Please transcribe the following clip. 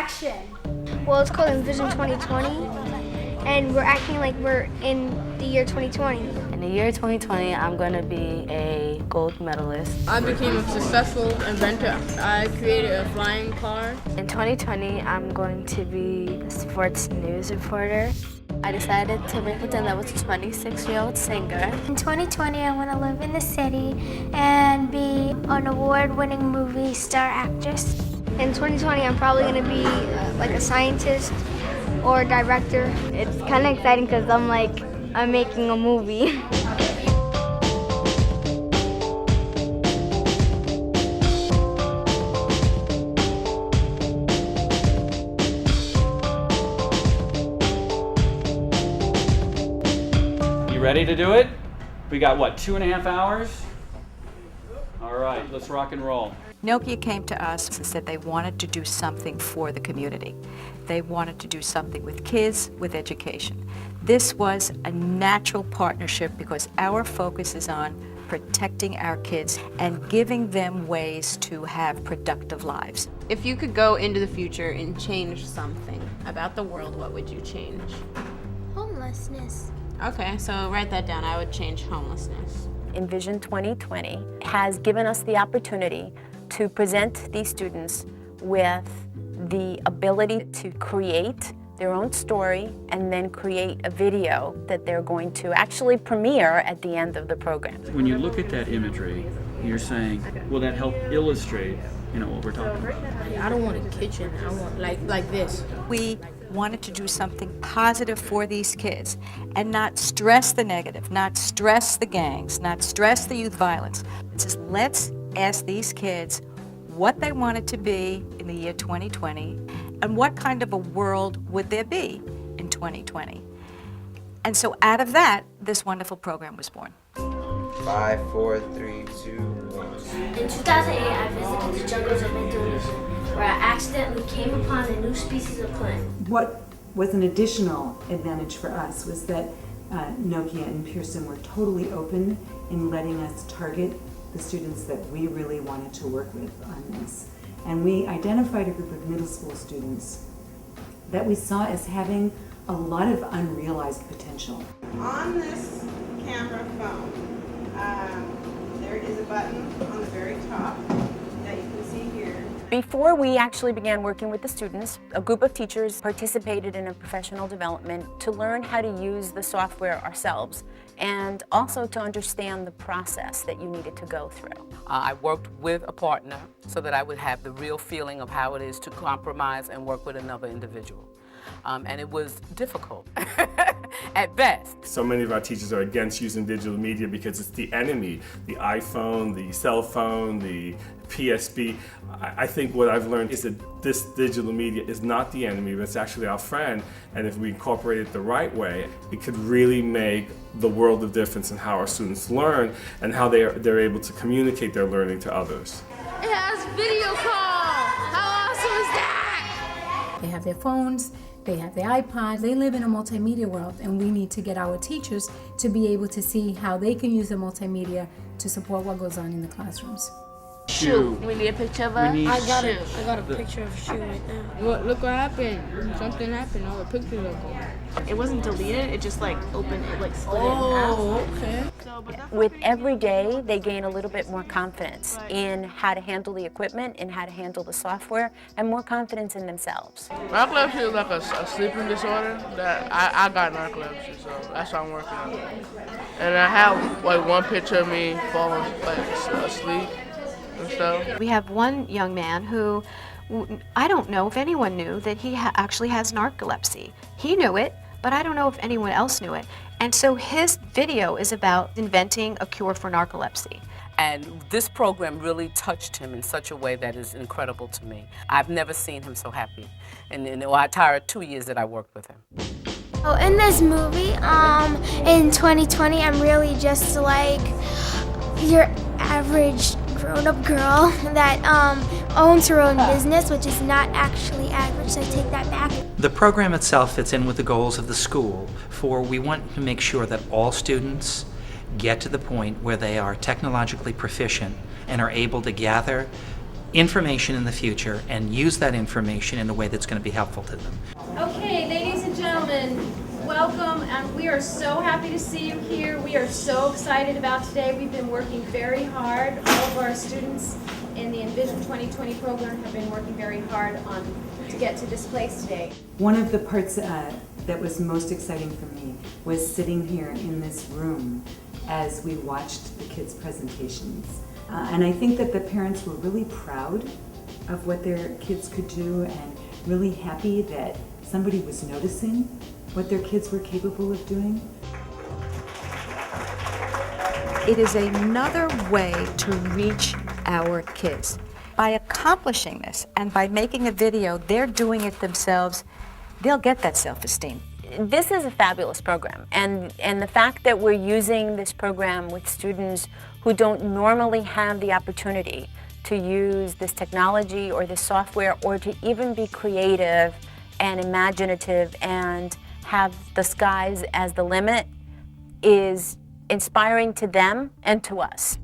Action! Well, it's called Envision 2020, and we're acting like we're in the year 2020. In the year 2020, I'm going to be a gold medalist. I became a successful inventor. I created a flying car. In 2020, I'm going to be a sports news reporter. I decided to pretend I was a 26-year-old singer. In 2020, I want to live in the city and be an award-winning movie star actress. In 2020, I'm probably going to be like a scientist or a director. It's kind of exciting because I'm making a movie. You ready to do it? We got what, 2.5 hours? All right, let's rock and roll. Nokia came to us and said they wanted to do something for the community. They wanted to do something with kids, with education. This was a natural partnership because our focus is on protecting our kids and giving them ways to have productive lives. If you could go into the future and change something about the world, what would you change? Homelessness. Okay, so write that down. I would change homelessness. Envision 2020 has given us the opportunity to present these students with the ability to create their own story and then create a video that they're going to actually premiere at the end of the program. When you look at that imagery, you're saying, will that help illustrate, what we're talking about? I don't want a kitchen. I want like this. We wanted to do something positive for these kids and not stress the negative, not stress the gangs, not stress the youth violence. It's just let's ask these kids what they wanted to be in the year 2020 and what kind of a world would there be in 2020. And so out of that, this wonderful program was born. 5, 4, 3, 2, 1. In 2008, I visited the jungles of Indonesia, where I accidentally came upon a new species of plant. What was an additional advantage for us was that Nokia and Pearson were totally open in letting us target the students that we really wanted to work with on this. And we identified a group of middle school students that we saw as having a lot of unrealized potential. On this camera phone, there is a button on the very top that you can see here. Before we actually began working with the students, a group of teachers participated in a professional development to learn how to use the software ourselves and also to understand the process that you needed to go through. I worked with a partner so that I would have the real feeling of how it is to compromise and work with another individual. And it was difficult at best. So many of our teachers are against using digital media because it's the enemy. The iPhone, the cell phone, the PSP. I think what I've learned is that this digital media is not the enemy, but it's actually our friend. And if we incorporate it the right way, it could really make the world of difference in how our students learn and how they're able to communicate their learning to others. It has video call! How awesome is that? They have their phones, they have their iPods, they live in a multimedia world, and we need to get our teachers to be able to see how they can use the multimedia to support what goes on in the classrooms. Shoe. We need a picture of us. I got a picture of a shoe right now. Look what happened. Something happened. All the pictures are gone. It wasn't deleted, it just opened, it split okay. With every day, they gain a little bit more confidence in how to handle the equipment and how to handle the software and more confidence in themselves. Narcolepsy is like a sleeping disorder that I got narcolepsy, so that's what I'm working on. And I have one picture of me falling asleep and stuff. We have one young man who, I don't know if anyone knew that he actually has narcolepsy. He knew it, but I don't know if anyone else knew it. And so his video is about inventing a cure for narcolepsy. And this program really touched him in such a way that is incredible to me. I've never seen him so happy in the entire 2 years that I worked with him. Oh, in this movie, in 2020, I'm really just like your average grown-up girl that owns her own business, which is not actually average, so I take that back. The program itself fits in with the goals of the school, for we want to make sure that all students get to the point where they are technologically proficient and are able to gather information in the future and use that information in a way that's going to be helpful to them. Okay, ladies and gentlemen, welcome, and we are so happy to see you here. We are so excited about today. We've been working very hard. All of our students in the Envision 2020 program have been working very hard to get to this place today. One of the parts that was most exciting for me was sitting here in this room as we watched the kids' presentations. And I think that the parents were really proud of what their kids could do and really happy that somebody was noticing what their kids were capable of doing. It is another way to reach our kids. By accomplishing this and by making a video, they're doing it themselves, they'll get that self-esteem. This is a fabulous program, and the fact that we're using this program with students who don't normally have the opportunity to use this technology or this software or to even be creative and imaginative and have the skies as the limit is inspiring to them and to us.